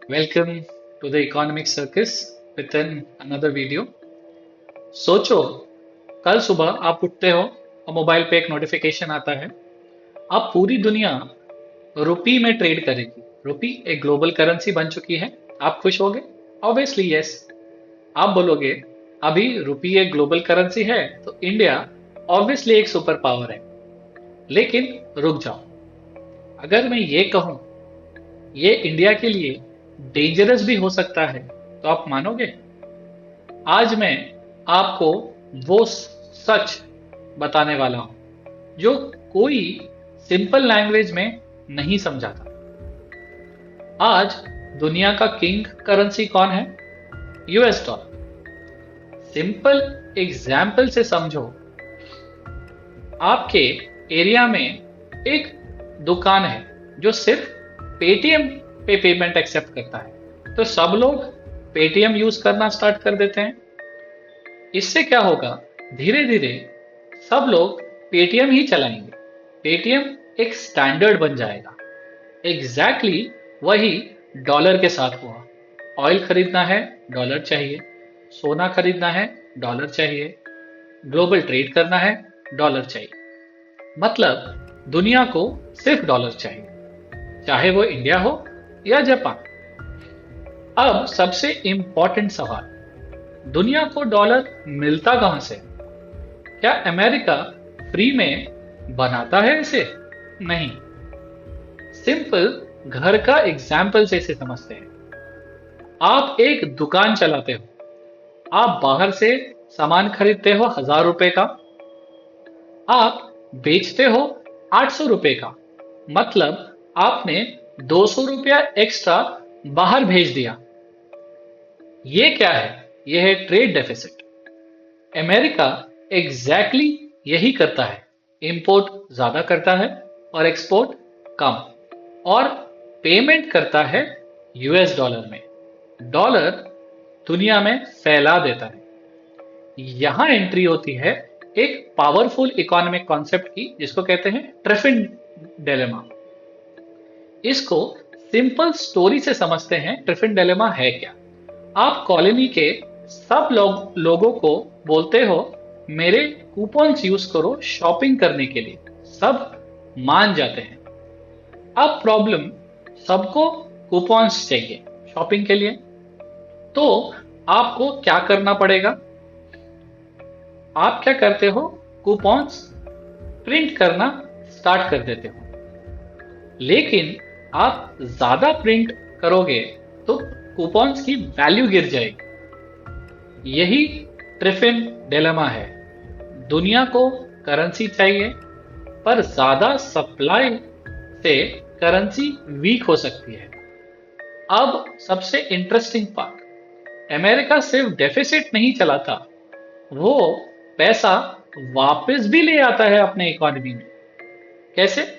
Welcome to the Economic Circus with another video. सोचो कल सुबह आप उठते हो और मोबाइल पे एक नोटिफिकेशन आता है। अब पूरी दुनिया रुपी में ट्रेड करेगी। रुपी एक ग्लोबल करेंसी बन चुकी है। आप खुश होगे? Obviously yes. आप बोलोगे अभी रुपी एक ग्लोबल करेंसी है तो इंडिया ऑब्वियसली एक सुपर पावर है। लेकिन रुक जाओ, अगर मैं ये कहूं ये इंडिया के लिए डेंजरस भी हो सकता है तो आप मानोगे? आज मैं आपको वो सच बताने वाला हूं जो कोई सिंपल लैंग्वेज में नहीं समझाता। आज दुनिया का किंग करेंसी कौन है? US dollar. सिंपल एग्जाम्पल से समझो। आपके एरिया में एक दुकान है जो सिर्फ पेटीएम पे पेमेंट एक्सेप्ट करता है, तो सब लोग पेटीएम यूज करना स्टार्ट कर देते हैं। इससे क्या होगा? धीरे धीरे सब लोग पेटीएम ही चलाएंगे। पेटीएम एक स्टैंडर्ड बन जाएगा। एग्जैक्टली वही डॉलर के साथ हुआ। ऑयल खरीदना है, डॉलर चाहिए। सोना खरीदना है, डॉलर चाहिए। ग्लोबल ट्रेड करना है, डॉलर चाहिए। मतलब दुनिया को सिर्फ डॉलर चाहिए, चाहे वो इंडिया हो या जापान। अब सबसे इंपॉर्टेंट सवाल, दुनिया को डॉलर मिलता कहां से? क्या अमेरिका फ्री में बनाता है इसे? नहीं। सिंपल घर का एग्जाम्पल से इसे समझते हैं। आप एक दुकान चलाते हो। आप बाहर से सामान खरीदते हो 1000 रुपए का, आप बेचते हो 800 रुपए का। मतलब आपने 200 रुपया एक्स्ट्रा बाहर भेज दिया। ये क्या है? यह है ट्रेड डेफिसिट। अमेरिका एग्जैक्टली यही करता है। इंपोर्ट ज्यादा करता है और एक्सपोर्ट कम, और पेमेंट करता है यूएस डॉलर में। डॉलर दुनिया में फैला देता है। यहां एंट्री होती है एक पावरफुल इकोनॉमिक कॉन्सेप्ट की, जिसको कहते हैं ट्रिफिन डिलेमा। इसको सिंपल स्टोरी से समझते हैं। ट्रिफिन डिलेमा है क्या? आप कॉलोनी के सब लोगों को बोलते हो मेरे कूपन्स यूज करो शॉपिंग करने के लिए। सब मान जाते हैं। अब प्रॉब्लम, सबको कूपन्स चाहिए शॉपिंग के लिए, तो आपको क्या करना पड़ेगा? आप क्या करते हो? कूपन्स प्रिंट करना स्टार्ट कर देते हो। लेकिन आप ज्यादा प्रिंट करोगे तो कूपन्स की वैल्यू गिर जाएगी। यही ट्रिफिन डिलेमा है। दुनिया को करेंसी चाहिए, पर ज्यादा सप्लाई से करेंसी वीक हो सकती है। अब सबसे इंटरेस्टिंग पार्ट, अमेरिका सिर्फ डेफिसिट नहीं चलाता, वो पैसा वापस भी ले आता है अपने इकोनॉमी में। कैसे?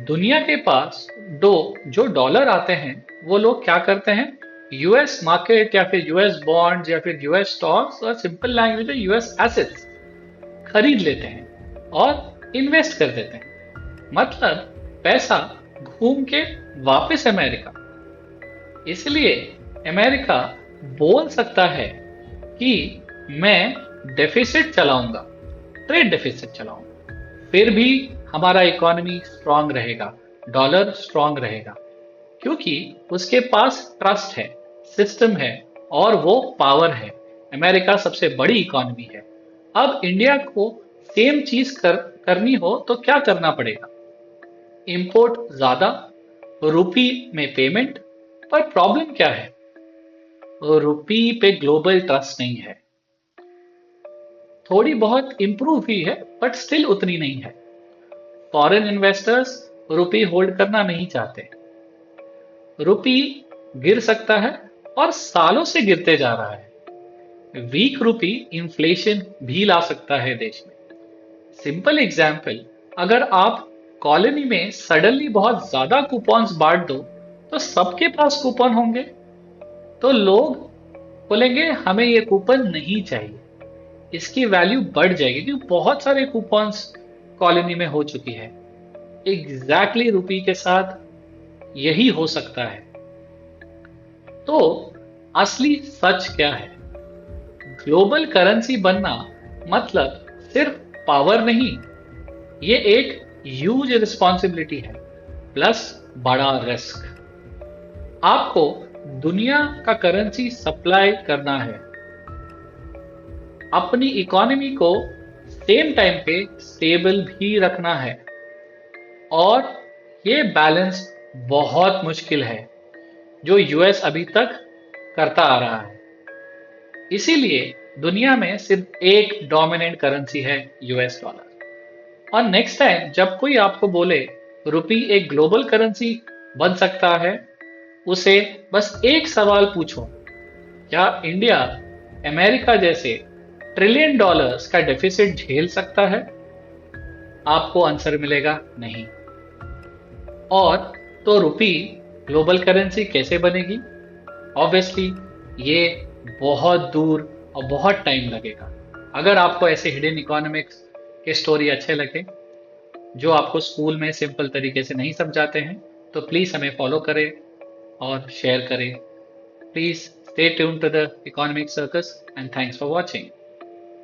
दुनिया के पास जो डॉलर आते हैं वो लोग क्या करते हैं? यूएस मार्केट या फिर यूएस बॉन्ड्स या फिर यूएस स्टॉक्स, और सिंपल लैंग्वेज में यूएस एसेट्स खरीद लेते हैं और इन्वेस्ट कर देते हैं। मतलब पैसा घूम के वापस अमेरिका। इसलिए अमेरिका बोल सकता है कि मैं डेफिसिट चलाऊंगा, ट्रेड डेफिसिट चलाऊंगा, फिर भी हमारा इकोनॉमी स्ट्रांग रहेगा, डॉलर स्ट्रांग रहेगा, क्योंकि उसके पास ट्रस्ट है, सिस्टम है और वो पावर है। अमेरिका सबसे बड़ी इकोनॉमी है। अब इंडिया को सेम चीज करनी हो तो क्या करना पड़ेगा? इंपोर्ट ज्यादा, रुपी में पेमेंट। पर प्रॉब्लम क्या है? रुपी पे ग्लोबल ट्रस्ट नहीं है। थोड़ी बहुत इंप्रूव हुई है, बट स्टिल उतनी नहीं है। फॉरेन इन्वेस्टर्स रुपी होल्ड करना नहीं चाहते। रुपी गिर सकता है और सालों से गिरते जा रहा है। वीक रुपी इन्फ्लेशन भी ला सकता है देश में। सिंपल एग्जाम्पल, अगर आप कॉलोनी में सडनली बहुत ज्यादा कूपन्स बांट दो तो सबके पास कूपन होंगे, तो लोग बोलेंगे हमें ये कूपन नहीं चाहिए। इसकी वैल्यू बढ़ जाएगी क्योंकि बहुत सारे कूपन्स कॉलोनी में हो चुकी है। एग्जैक्टली रुपी के साथ यही हो सकता है। तो असली सच क्या है? ग्लोबल करेंसी बनना मतलब सिर्फ पावर नहीं, ये एक ह्यूज रिस्पॉन्सिबिलिटी है, प्लस बड़ा रिस्क। आपको दुनिया का करेंसी सप्लाई करना है, अपनी इकोनॉमी को सेम टाइम पे स्टेबल भी रखना है, और ये बैलेंस बहुत मुश्किल है, जो यूएस अभी तक करता आ रहा है। इसीलिए दुनिया में सिर्फ एक डोमिनेंट करेंसी है, यूएस डॉलर। और नेक्स्ट टाइम जब कोई आपको बोले रुपी एक ग्लोबल करेंसी बन सकता है, उसे बस एक सवाल पूछो, क्या इंडिया अमेरिका जैसे ट्रिलियन डॉलर्स का डेफिसिट झेल सकता है? आपको आंसर मिलेगा नहीं। और तो रुपी ग्लोबल करेंसी कैसे बनेगी? ऑब्वियसली ये बहुत दूर और बहुत टाइम लगेगा। अगर आपको ऐसे हिडन इकोनॉमिक्स के स्टोरी अच्छे लगे, जो आपको स्कूल में सिंपल तरीके से नहीं समझाते हैं, तो प्लीज़ हमें फॉलो करें और शेयर करें। Please stay tuned to the economic circus, and thanks for watching.